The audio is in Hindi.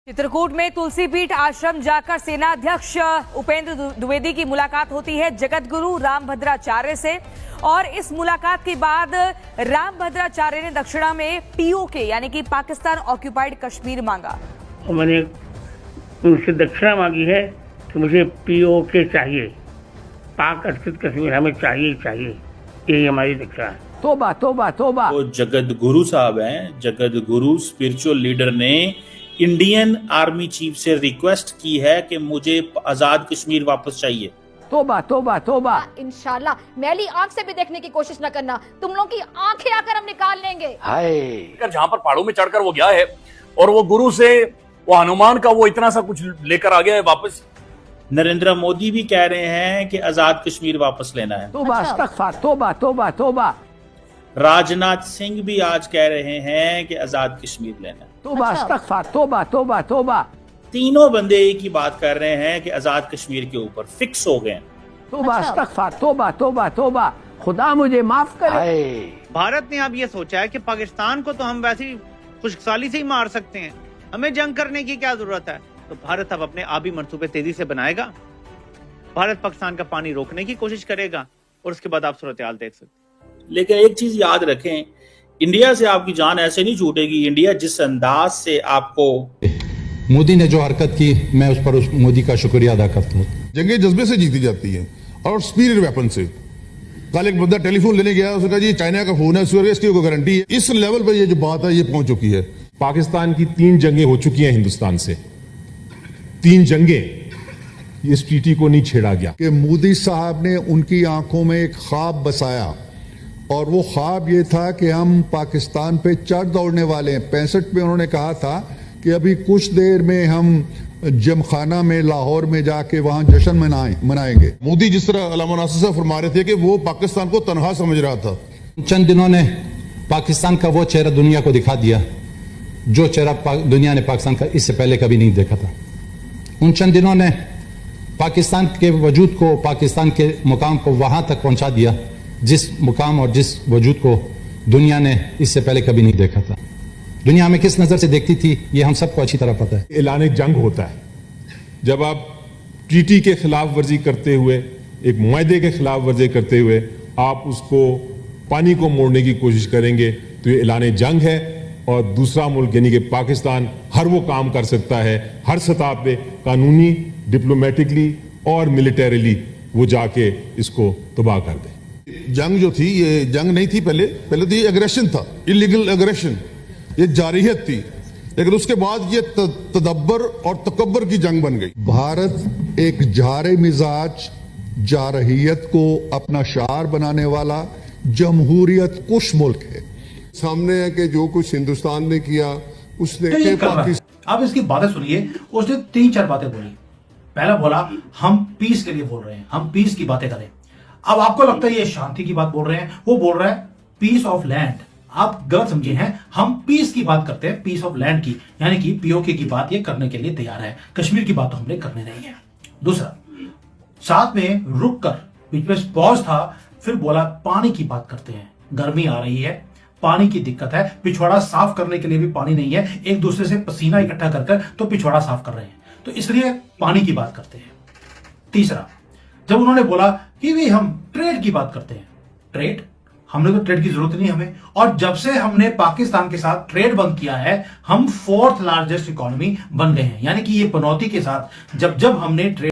चित्रकूट में तुलसी पीठ आश्रम जाकर सेनाध्यक्ष उपेंद्र द्विवेदी की मुलाकात होती है जगत गुरु रामभद्राचार्य से। और इस मुलाकात के बाद रामभद्राचार्य ने दक्षिणा में पीओके यानी कि पाकिस्तान ऑक्यूपाइड कश्मीर मांगा। मैंने उनसे दक्षिणा मांगी है कि मुझे पीओके चाहिए, पाक अधिकृत कश्मीर हमें चाहिए चाहिए, यही हमारी दक्षिणा है। तोबा तोबा तोबा। तो जगत गुरु साहब हैं, जगत गुरु स्पिरिचुअल लीडर ने इंडियन आर्मी चीफ से रिक्वेस्ट की है कि मुझे आजाद कश्मीर वापस चाहिए। तोबा तोबा तोबा। इंशाल्लाह मैली आंख से भी देखने की कोशिश न करना, तुम लोग की आंखें आकर हम निकाल लेंगे। हाय जहां पर पहाड़ों में चढ़कर वो गया है और वो गुरु से वो हनुमान का वो इतना सा कुछ लेकर आ गया है वापस। नरेंद्र मोदी भी कह रहे हैं कि आजाद कश्मीर वापस लेना है। तोबा अस्तगफार, तोबा तोबा तोबा। राजनाथ सिंह भी आज कह रहे हैं कि आजाद कश्मीर लेना है। तोबा अस्तगफार, तोबा तोबा तोबा। तीनों बंदे एक ही बात कर रहे हैं कि आजाद कश्मीर के ऊपर फिक्स हो गए। तोबा अस्तगफार, तोबा तोबा तोबा। खुदा मुझे माफ करे। भारत ने अब ये सोचा है कि पाकिस्तान को तो हम वैसे ही खुशहाली से ही मार सकते हैं, हमें जंग करने की क्या जरूरत है। तो भारत अब अपने आबी मंसूबे तेजी से बनाएगा, भारत पाकिस्तान का पानी रोकने की कोशिश करेगा और उसके बाद आप सूरत-ए-हाल देख सकते हैं। लेकिन एक चीज याद रखें, इंडिया से आपकी जान ऐसे नहीं छूटेगी। इंडिया जिस अंदाज से आपको मोदी ने जो हरकत की, मैं उस पर मोदी का शुक्रिया अदा करता हूँ। जंगे जज्बे से जीती जाती है और सुपीरियर वेपन से। कल एक बंदा टेलीफोन लेने गया, उसने कहा जी चाइना का फोन है, इसकी को गारंटी है। इस लेवल पर ये जो बात है ये पहुंच चुकी है। पाकिस्तान की 3 जंगें हो चुकी हैं हिंदुस्तान से, 3 जंगें इस ट्रीटी को नहीं छेड़ा गया। कि मोदी साहब ने उनकी आंखों में एक ख्वाब बसाया और वो ख्वाब ये था कि हम पाकिस्तान पे चढ़ दौड़ने वाले हैं। 65 में उन्होंने कहा था कि अभी कुछ देर में हम जमखाना में लाहौर में जाके वहां जश्न मनाएंगे। मोदी जिस तरह अल्लामा नासिर साहब फरमा रहे थे कि वो पाकिस्तान को तनहा समझ रहा था। चंद दिनों ने पाकिस्तान का वो चेहरा दुनिया को दिखा दिया जो चेहरा दुनिया ने पाकिस्तान का इससे पहले कभी नहीं देखा था। उन चंद दिनों ने पाकिस्तान के वजूद को, पाकिस्तान के मुकाम को वहां तक पहुंचा दिया जिस मुकाम और जिस वजूद को दुनिया ने इससे पहले कभी नहीं देखा था। दुनिया में किस नजर से देखती थी ये हम सबको अच्छी तरह पता है। ऐलान जंग होता है जब आप ट्रीटी के खिलाफ वर्जी करते हुए, एक मुआहदे के खिलाफ वर्जी करते हुए आप उसको पानी को मोड़ने की कोशिश करेंगे तो ये ऐलान जंग है। और दूसरा मुल्क यानी कि पाकिस्तान हर वो काम कर सकता है, हर सतह पे कानूनी, डिप्लोमेटिकली और मिलिटरीली वो जाके इसको तबाह कर दे। जंग जो थी ये जंग नहीं थी, पहले तो ये एग्रेशन था, इलीगल एग्रेशन, ये जारहियत थी। लेकिन उसके बाद ये तदब्बर और तकब्बर की जंग बन गई। भारत एक जारे मिजाज, जारहियत को अपना शार बनाने वाला जमहूरियत कुश मुल्क है। सामने है कि जो कुछ हिंदुस्तान ने किया उसने आप इसकी बातें सुनिए। उसने 3-4 बातें बोली। पहला बोला हम पीस के लिए बोल रहे हैं, हम पीस की बातें करें। अब आपको लगता है ये शांति की बात बोल रहे हैं, वो बोल रहा है पीस ऑफ लैंड। आप गलत समझे हैं, हम पीस की बात करते हैं, पीस ऑफ लैंड की, यानी कि पीओके की बात ये करने के लिए तैयार है। कश्मीर की बात तो हमने करने नहीं है। दूसरा, साथ में रुक कर बीच में पॉज था, फिर बोला पानी की बात करते हैं। गर्मी आ रही है, पानी की दिक्कत है, पिछवाड़ा साफ करने के लिए भी पानी नहीं है, एक दूसरे से पसीना इकट्ठा कर तो पिछवाड़ा साफ कर रहे हैं, तो इसलिए पानी की बात करते हैं। तीसरा, जब उन्होंने बोला कि भी हम ट्रेड की बात करते हैं, ट्रेड हमने तो ट्रेड की जरूरत नहीं हमें, और जब से हमने पाकिस्तान के साथ ट्रेड बंद किया है हम 4th लार्जेस्ट इकोनॉमी बन गए हैं। यानी कि ये पनौती के साथ जब हमने ट्रेड